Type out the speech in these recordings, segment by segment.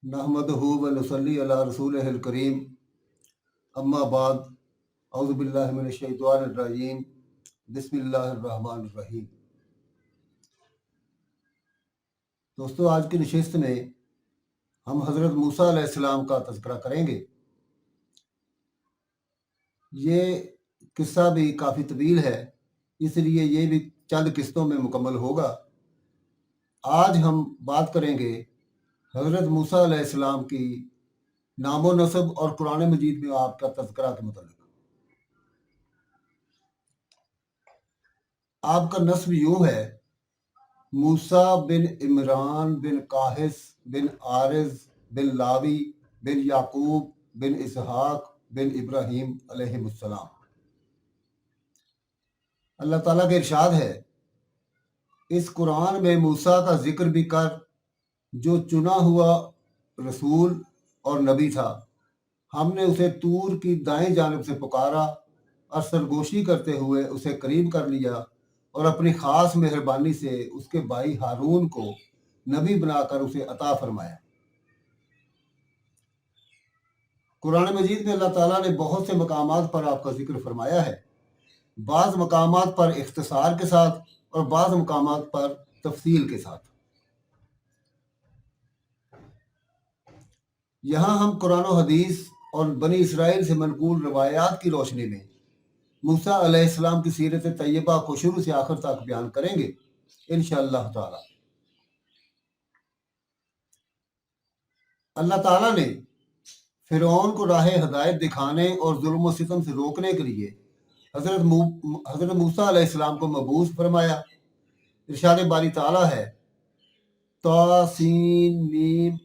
नहमदहु व नसल्ली अला रसूलिहिल करीम अम्मा बाद औज़ु बिल्लाहि मिनश शैतानिर रजीम बिस्मिल्लाहिर रहमानिर रहीम। दोस्तों, आज की नशिस्त में हम हज़रत मूसा अलैहिस्सलाम का तज़किरा करेंगे। ये किस्सा भी काफ़ी तवील है, इसलिए ये भी चंद किस्तों में मुकम्मल होगा। आज हम बात करेंगे हज़रत मूसा अलैहिस्सलाम की नामो नसब और कुरान मजीद में आपका तज़किरा के मुतालिक। आपका नस्ब यूँ है: मूसा बिन इमरान बिन काहिस बिन आरिज बिन लावी बिन याकूब बिन इसहाक बिन इब्राहीम अलैहिमुस्सलाम। अल्लाह ताला का इरशाद है, इस कुरान में मूसा का जिक्र भी कर जो चुना हुआ रसूल और नबी था। हमने उसे तूर की दाएं जानब से पुकारा और सरगोशी करते हुए उसे करीब कर लिया और अपनी ख़ास मेहरबानी से उसके भाई हारून को नबी बनाकर उसे अता फरमाया। कुरान मजीद में अल्लाह ताला ने बहुत से मकामात पर आपका जिक्र फरमाया है, बाज़ मकामात पर इख्तिसार के साथ और बाज़ मकामात पर तफसील के साथ। यहाँ हम कुरान और हदीस और बनी इसराइल से मनकूल रवायात की रोशनी में मूसा अलैहिस्सलाम की सीरत तैयबा को शुरू से आखिर तक बयान करेंगे इंशाअल्लाह ताला। अल्लाह ताला ने फिरौन को राह हदायत दिखाने और जुल्म व सितम से रोकने के लिए हज़रत मूसा अलैहिस्सलाम को मबूस फरमाया। इरशाद बारी ताला है, तासीन मीम,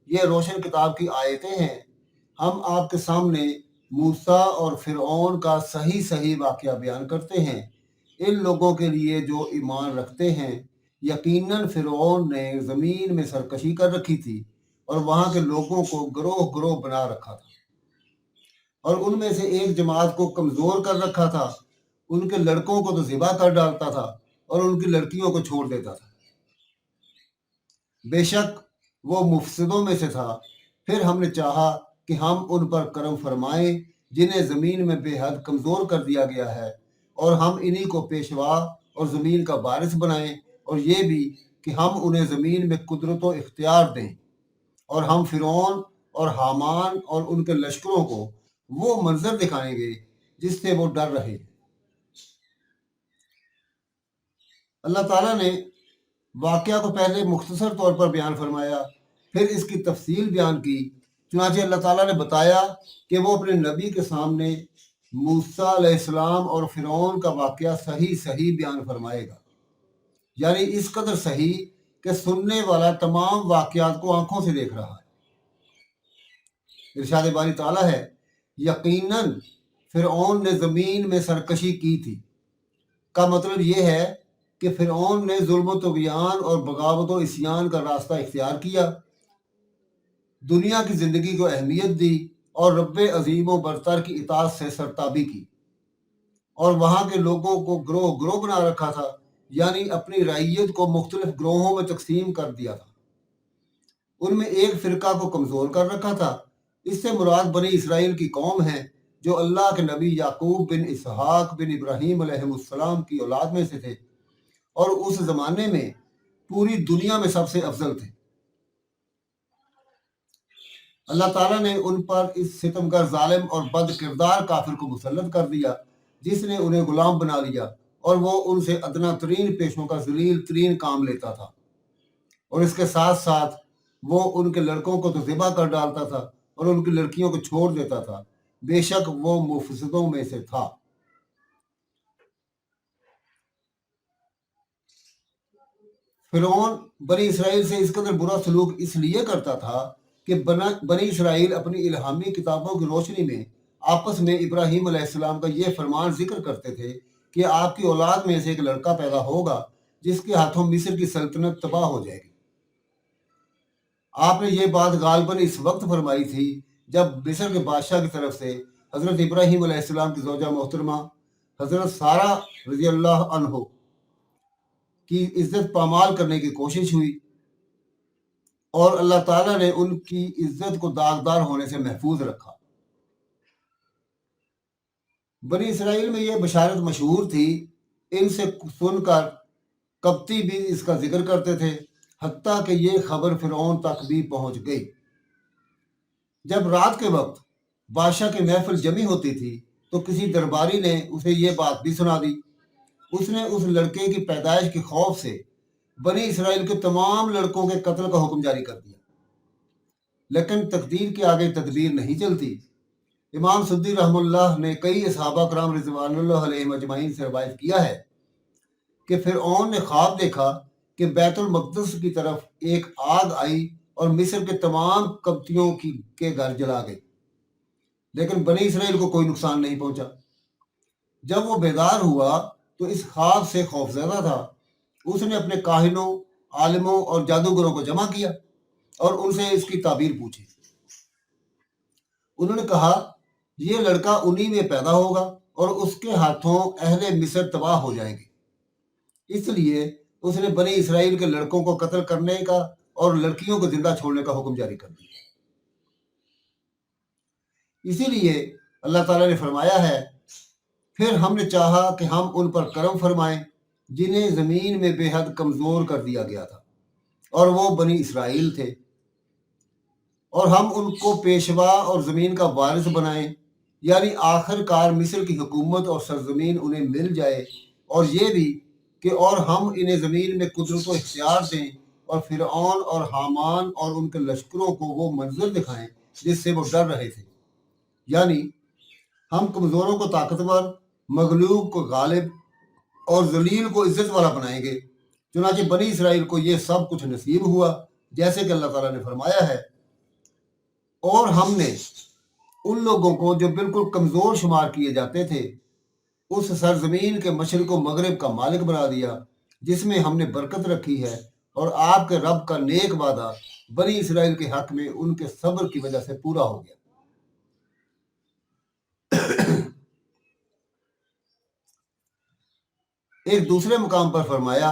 ये रोशन किताब की आयतें हैं। हम आपके सामने मूसा और फिरौन का सही सही वाक़या बयान करते हैं इन लोगों के लिए जो ईमान रखते हैं। यकीनन फिरौन ने ज़मीन में सरकशी कर रखी थी और वहाँ के लोगों को ग्रोह ग्रोह बना रखा था और उनमें से एक जमात को कमज़ोर कर रखा था। उनके लड़कों को तो ज़िबा कर डालता था और उनकी लड़कियों को छोड़ देता था। बेशक वो मुफसिदों में से था। फिर हमने चाहा कि हम उन पर करम फरमाएं जिन्हें ज़मीन में बेहद कमज़ोर कर दिया गया है, और हम इन्हीं को पेशवा और ज़मीन का वारिस बनाएं, और ये भी कि हम उन्हें ज़मीन में कुदरत व इख्तियार दें। और हम फिरौन और हामान और उनके लश्करों को वो मंजर दिखाएंगे जिससे वो डर रहे। अल्लाह ताला ने वाक़या को पहले मुख्तसर तौर पर बयान फरमाया, फिर इसकी तफसील बयान की। चुनांचे अल्लाह ताला ने बताया कि वो अपने नबी के सामने मूसा अलैहिस्सलाम और फिरौन का वाक़या सही सही बयान फरमाएगा, यानी इस कदर सही कि सुनने वाला तमाम वाक़यात को आंखों से देख रहा है। इरशाद बारी ताला है, यकीनन फिरौन ने ज़मीन में सरकशी की थी का मतलब ये है कि फिरौन ने जुल्म तुग़यान और बगावत व इस्यान का रास्ता इख्तियार किया, दुनिया की ज़िंदगी को अहमियत दी और रब्बे अज़ीम व बरतर की इताअत से सरताबी की, और वहाँ के लोगों को ग्रोह ग्रोह बना रखा था, यानी अपनी रईयत को मुख्तलिफ ग्रोहों में तकसीम कर दिया था। उनमें एक फ़िरका को कमज़ोर कर रखा था। इससे मुराद बनी इसराइल की कौम है जो अल्लाह के नबी याकूब बिन इसहाक बिन इब्राहीम अलैहिमुस्सलाम की औलाद में से थे और उस ज़माने में पूरी दुनिया में सबसे अफजल थे। अल्लाह ताला ने उन पर इस सितमगर जालिम और बद किरदार काफिर को मुसल्लत कर दिया जिसने उन्हें गुलाम बना लिया और वो उनसे अदना तरीन पेशों का जलील तरीन काम लेता था, और इसके साथ साथ वो उनके लड़कों को तो ज़िबा कर डालता था और उनकी लड़कियों को छोड़ देता था। बेशक वो मुफसिदों में से था। फिरौन बनी इसराइल से इस कदर बुरा सलूक इसलिए करता था कि बनी इसराइल अपनी इल्हामी किताबों की रोशनी में आपस में इब्राहीम अलैहिस्सलाम का ये फरमान जिक्र करते थे कि आपकी औलाद में से एक लड़का पैदा होगा जिसके हाथों मिस्र की सल्तनत तबाह हो जाएगी। आपने ये बात गालबन इस वक्त फरमाई थी जब मिस्र के बादशाह की तरफ से हज़रत इब्राहीम अलैहिस्सलाम की ज़ौजा मोहतरमा हज़रत सारा रज़ी अल्लाह अन्हो की इज्जत पामाल करने की कोशिश हुई। اور اللہ تعالیٰ نے ان کی عزت کو داغدار ہونے سے محفوظ رکھا۔ بنی اسرائیل میں یہ بشارت مشہور تھی، ان سے سن کر قبطی بھی اس کا ذکر کرتے تھے، حتیٰ کہ یہ خبر فرعون تک بھی پہنچ گئی۔ جب رات کے وقت بادشاہ کی محفل جمی ہوتی تھی تو کسی درباری نے اسے یہ بات بھی سنا دی۔ اس نے اس لڑکے کی پیدائش کے خوف سے بنی اسرائیل کے تمام لڑکوں کے قتل کا حکم جاری کر دیا، لیکن تقدیر کے آگے تدبیر نہیں چلتی۔ امام سدی رحم اللہ نے کئی صحابہ کرام رضوان اللہ علیہ مجمعین سے روایت کیا ہے کہ فرعون نے خواب دیکھا کہ بیت المقدس کی طرف ایک آگ آئی اور مصر کے تمام قبطیوں کے گھر جلا گئی، لیکن بنی اسرائیل کو کوئی نقصان نہیں پہنچا۔ جب وہ بیدار ہوا تو اس خواب سے خوفزدہ تھا۔ اس نے اپنے کاہنوں، عالموں اور جادوگروں کو جمع کیا اور ان سے اس کی تعبیر پوچھی۔ انہوں نے کہا یہ لڑکا انہی میں پیدا ہوگا اور اس کے ہاتھوں اہل مصر تباہ ہو جائیں گے۔ اس لیے اس نے بنی اسرائیل کے لڑکوں کو قتل کرنے کا اور لڑکیوں کو زندہ چھوڑنے کا حکم جاری کر دیا۔ اسی لیے اللہ تعالیٰ نے فرمایا ہے، پھر ہم نے چاہا کہ ہم ان پر کرم فرمائیں جنہیں زمین میں بے حد کمزور کر دیا گیا تھا، اور وہ بنی اسرائیل تھے، اور ہم ان کو پیشوا اور زمین کا وارث بنائیں، یعنی آخر کار مصر کی حکومت اور سرزمین انہیں مل جائے، اور یہ بھی کہ اور ہم انہیں زمین میں قدرت و اختیار دیں اور فرعون اور حامان اور ان کے لشکروں کو وہ منظر دکھائیں جس سے وہ ڈر رہے تھے، یعنی ہم کمزوروں کو طاقتور، مغلوب کو غالب اور ذلیل کو عزت والا بنائیں گے۔ چنانچہ بنی اسرائیل کو یہ سب کچھ نصیب ہوا جیسے کہ اللہ تعالیٰ نے فرمایا ہے، اور ہم نے ان لوگوں کو جو بالکل کمزور شمار کیے جاتے تھے اس سرزمین کے مشرق و مغرب کا مالک بنا دیا جس میں ہم نے برکت رکھی ہے، اور آپ کے رب کا نیک وعدہ بنی اسرائیل کے حق میں ان کے صبر کی وجہ سے پورا ہو گیا۔ ایک دوسرے مقام پر فرمایا،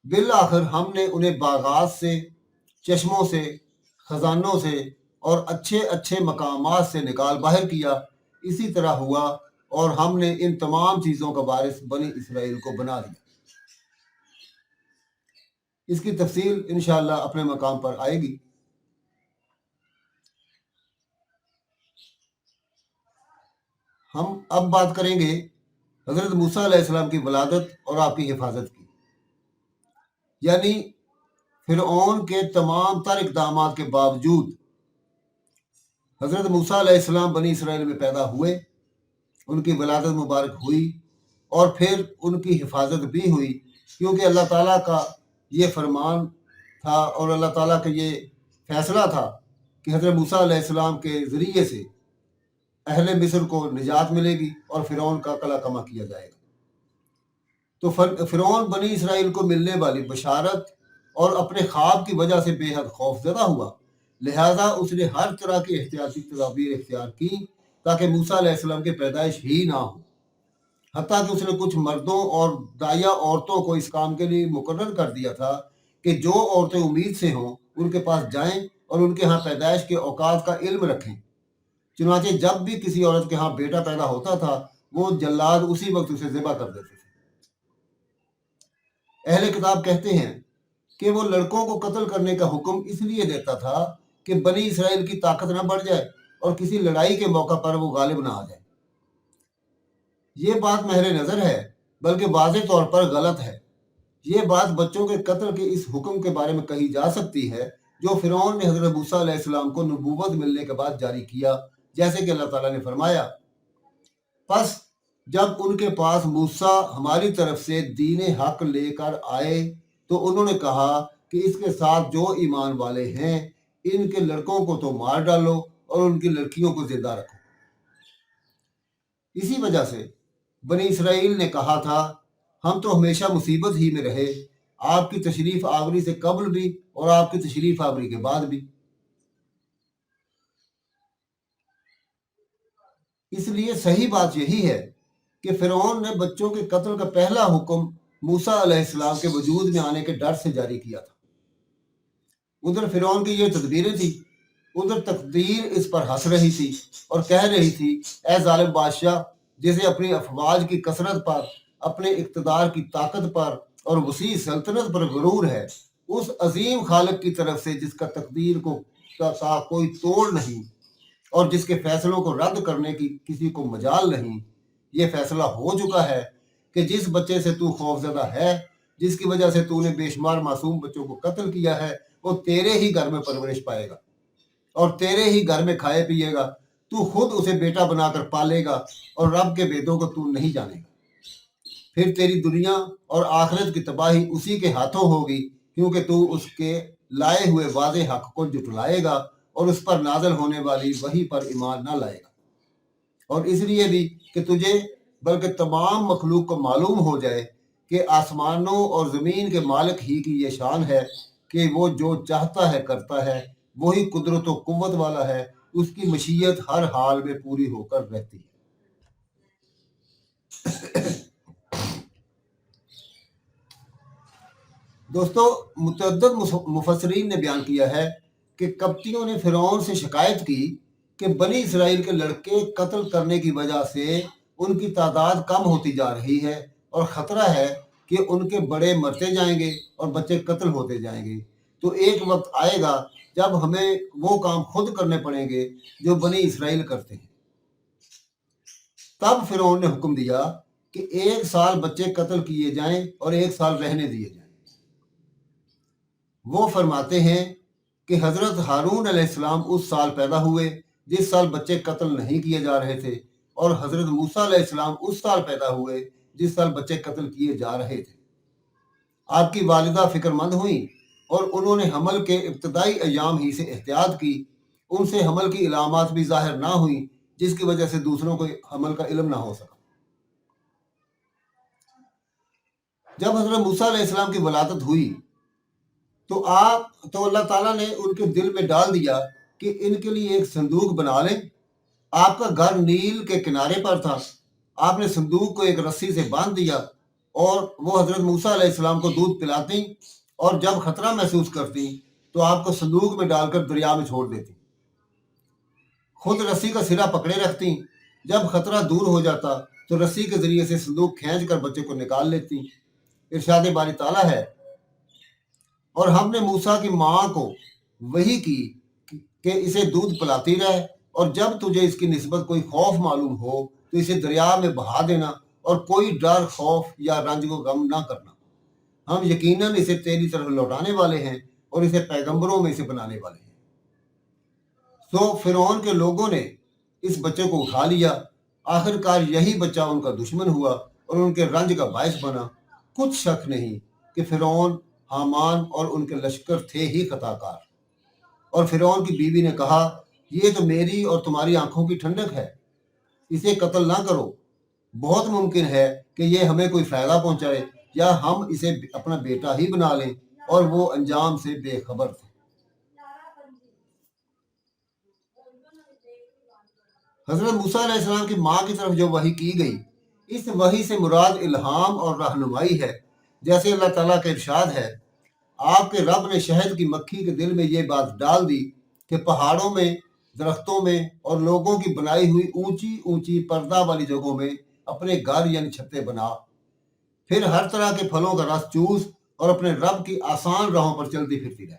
بالآخر ہم نے انہیں باغات سے، چشموں سے، خزانوں سے اور اچھے اچھے مقامات سے نکال باہر کیا۔ اسی طرح ہوا اور ہم نے ان تمام چیزوں کا وارث بنی اسرائیل کو بنا دیا۔ اس کی تفصیل انشاءاللہ اپنے مقام پر آئے گی۔ ہم اب بات کریں گے حضرت موسیٰ علیہ السلام کی ولادت اور آپ کی حفاظت کی، یعنی فرعون کے تمام تر اقدامات کے باوجود حضرت موسیٰ علیہ السلام بنی اسرائیل میں پیدا ہوئے، ان کی ولادت مبارک ہوئی اور پھر ان کی حفاظت بھی ہوئی، کیونکہ اللہ تعالیٰ کا یہ فرمان تھا اور اللہ تعالیٰ کا یہ فیصلہ تھا کہ حضرت موسیٰ علیہ السلام کے ذریعے سے اہل مصر کو نجات ملے گی اور فرعون کا قلع کما کیا جائے گا۔ تو فرعون بنی اسرائیل کو ملنے والی بشارت اور اپنے خواب کی وجہ سے بے حد خوف زدہ ہوا، لہٰذا اس نے ہر طرح کی احتیاطی تدابیر اختیار کی تاکہ موسیٰ علیہ السلام کی پیدائش ہی نہ ہو، حتیٰ کہ اس نے کچھ مردوں اور داعیہ عورتوں کو اس کام کے لیے مقرر کر دیا تھا کہ جو عورتیں امید سے ہوں ان کے پاس جائیں اور ان کے ہاں پیدائش کے اوقات کا علم رکھیں۔ چنانچہ جب بھی کسی عورت کے ہاں بیٹا پیدا ہوتا تھا وہ جلاد اسی وقت اسے ذبح کر دیتے تھے۔ اہل کتاب کہتے ہیں کہ وہ لڑکوں کو قتل کرنے کا حکم اس لیے دیتا تھا کہ بنی اسرائیل کی طاقت نہ بڑھ جائے اور کسی لڑائی کے موقع پر وہ غالب نہ آ جائے۔ یہ بات محض نظر ہے بلکہ واضح طور پر غلط ہے۔ یہ بات بچوں کے قتل کے اس حکم کے بارے میں کہی جا سکتی ہے جو فرعون نے حضرت موسیٰ علیہ السلام کو نبوت ملنے کے بعد جاری کیا، جیسے کہ اللہ تعالیٰ نے فرمایا، پس جب ان کے پاس موسیٰ ہماری طرف سے دین حق لے کر آئے تو انہوں نے کہا کہ اس کے ساتھ جو ایمان والے ہیں ان کے لڑکوں کو تو مار ڈالو اور ان کی لڑکیوں کو زندہ رکھو۔ اسی وجہ سے بنی اسرائیل نے کہا تھا، ہم تو ہمیشہ مصیبت ہی میں رہے، آپ کی تشریف آوری سے قبل بھی اور آپ کی تشریف آوری کے بعد بھی۔ اس لیے صحیح بات یہی ہے کہ فرعون نے بچوں کے قتل کا پہلا حکم موسیٰ علیہ السلام کے وجود میں آنے کے ڈر سے جاری کیا تھا۔ उधर फिरौन की ये तदबीरें थी, उधर तकदीर इस पर हंस रही थी और कह रही थी, ए जालिम बादशाह, जिसे अपनी अफवाज की कसरत पर, अपने इक़्तिदार की ताकत पर और वसी सल्तनत पर गुरूर है, उस अजीम खालिक की तरफ से जिसका तकदीर का कोई तोड़ नहीं और जिसके फैसलों को रद्द करने की किसी को मजाल नहीं, ये फैसला हो चुका है कि जिस बच्चे से तू खौफजदा है, जिसकी वजह से तूने बेशुमार मासूम बच्चों को कत्ल किया है, वो तेरे ही घर में परवरिश पाएगा और तेरे ही घर में खाए पिएगा। तू खुद उसे बेटा बनाकर पालेगा और रब के भेदों को तू नहीं जानेगा। फिर तेरी दुनिया और आखिरत की तबाही उसी के हाथों होगी, क्योंकि तू उसके लाए हुए वादे हक को जुटलाएगा और उस पर नाजल होने वाली वही पर ईमान न लाएगा। और इसलिए भी कि तुझे बल्कि तमाम मखलूक को मालूम हो जाए कि आसमानों और ज़मीन के मालिक ही की ये शान है कि वो जो चाहता है करता है, वही कुदरत व कुव्वत वाला है, उसकी मशीयत हर हाल में पूरी होकर रहती है। दोस्तों, मुतअद्दिद मुफस्सिरीन ने बयान किया है कि कप्तियों ने फिरौन से शिकायत की कि बनी इसराइल के लड़के कत्ल करने की वजह से उनकी तादाद कम होती जा रही है और ख़तरा है कि उनके बड़े मरते जाएंगे और बच्चे कत्ल होते जाएंगे। तो एक वक्त आएगा जब हमें वो काम खुद करने पड़ेंगे जो बनी इसराइल करते हैं। तब फिरौन ने हुक्म दिया कि 1 साल बच्चे कत्ल किए जाएं और 1 साल रहने दिए जाएं। वो फरमाते हैं कि हज़रत हारून अलैहिस्सलाम उस साल पैदा हुए जिस साल बच्चे कत्ल नहीं किए जा रहे थे, और हज़रत मूसा अलैहिस्सलाम उस साल पैदा हुए जिस साल बच्चे कत्ल किए जा रहे थे। आपकी वालिदा फ़िक्रमंद हुई और उन्होंने हमल के इब्तदाई अय्याम ही से एहतियात की। उनसे हमल की इलामात भी ज़ाहिर ना हुई, जिसकी वजह से दूसरों को हमल का इल्म ना हो सका। जब हज़रत मूसा अलैहिस्सलाम की वलादत हुई तो अल्लाह ताला ने उनके दिल में डाल दिया कि इनके लिए एक संदूक बना लें। आपका घर नील के किनारे पर था। आपने संदूक को एक रस्सी से बांध दिया और वो हज़रत मूसा अलैहिस्सलाम को दूध पिलाती और जब खतरा महसूस करती तो आपको संदूक में डालकर दरिया में छोड़ देती। खुद रस्सी का सिरा पकड़े रखती। जब खतरा दूर हो जाता तो रस्सी के जरिए से संदूक खींच कर बच्चे को निकाल लेती। इरशाद बारी ताला है, और हमने मूसा की माँ को वही की कि इसे दूध पिलाती रहे, और जब तुझे इसकी निस्बत कोई खौफ मालूम हो तो इसे दरिया में बहा देना और कोई डर, खौफ या रंज को गम ना करना। हम यकीनन इसे तेरी तरफ लौटाने वाले हैं और इसे पैगंबरों में से बनाने वाले हैं। तो फिरौन के लोगों ने इस बच्चे को उठा लिया। आखिरकार यही बच्चा उनका दुश्मन हुआ और उनके रंज का बायस बना। कुछ शक नहीं कि फिरौन, हामान और उनके लश्कर थे ही खताकार। और फिरौन की बीवी ने कहा, ये तो मेरी और तुम्हारी आंखों की ठंडक है, इसे कत्ल ना करो। बहुत मुमकिन है कि ये हमें कोई फायदा पहुंचाए या हम इसे अपना बेटा ही बना लें। और वो अंजाम से बेखबर थे। हजरत मूसा अलैहिस्सलाम की माँ की तरफ जो वही की गई, इस वही से मुराद इल्हाम और रहनुमाई है। जैसे अल्लाह ताला का इरशाद है, आपके रब ने शहद की मक्खी के दिल में ये बात डाल दी कि पहाड़ों में, दरख्तों में और लोगों की बनाई हुई ऊंची ऊंची पर्दा वाली जगहों में अपने घर यानी छतें बना, फिर हर तरह के फलों का रस चूस और अपने रब की आसान राहों पर चलती फिरती रहे।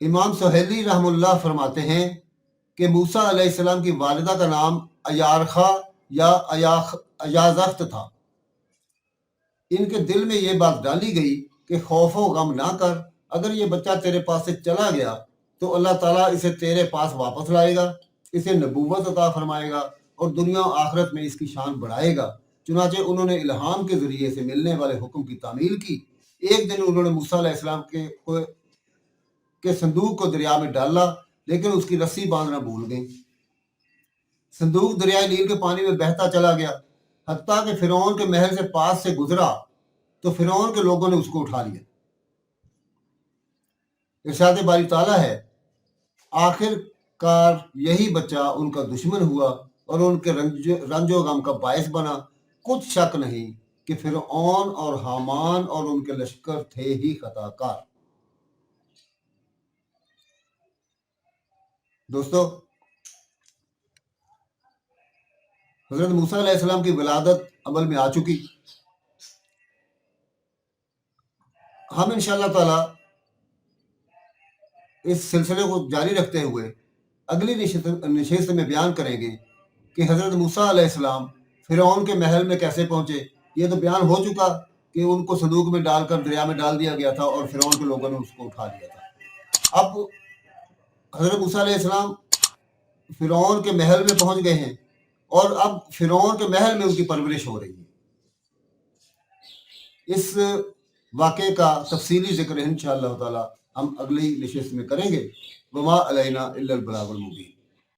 इमाम सुहैली रहमुल्लाह फरमाते हैं कि मूसा अलैहिस्सलाम की वालिदा का नाम अयारखा या अयाजख्त था। इनके दिल में ये बात डाली गई कि खौफो गम ना कर, अगर ये बच्चा तेरे पास से चला गया तो अल्लाह ताला इसे तेरे पास वापस लाएगा, इसे नबूवत अता फरमाएगा और दुनिया और आखिरत में इसकी शान बढ़ाएगा। चुनाचे उन्होंने इल्हाम के जरिए से मिलने वाले हुक्म की तामील की। एक दिन उन्होंने मूसा अलैहिस्सलाम के संदूक को दरिया में डाला, लेकिन उसकी रस्सी बांधना भूल गई। संदूक दरियाए नील के पानी में बहता चला गया, हत्ता कि फिरौन के महल से पास से गुजरा तो फिरौन के लोगों ने उसको उठा लिया। इरशाद बारी ताला है, आखिरकार यही बच्चा उनका दुश्मन हुआ और उनके रंजो गम का बायस बना। कुछ शक नहीं کہ فرعون اور حامان اور ان کے لشکر تھے ہی خطا کار۔ دوستو، حضرت موسیٰ علیہ السلام کی ولادت عمل میں آ چکی۔ ہم انشاءاللہ تعالی اس سلسلے کو جاری رکھتے ہوئے اگلی نشست میں بیان کریں گے کہ حضرت موسیٰ علیہ السلام فرعون کے محل میں کیسے پہنچے۔ یہ تو بیان ہو چکا کہ ان کو صندوق میں ڈال کر دریا میں ڈال دیا گیا تھا اور فرعون کے لوگوں نے اس کو اٹھا لیا تھا۔ اب حضرت موسیٰ علیہ السلام فرعون کے محل میں پہنچ گئے ہیں اور اب فرعون کے محل میں ان کی پرورش ہو رہی ہے۔ اس واقعے کا تفصیلی ذکر انشاءاللہ تعالی ہم اگلی نشست میں کریں گے۔ وما علینا الا البلاغ المبین۔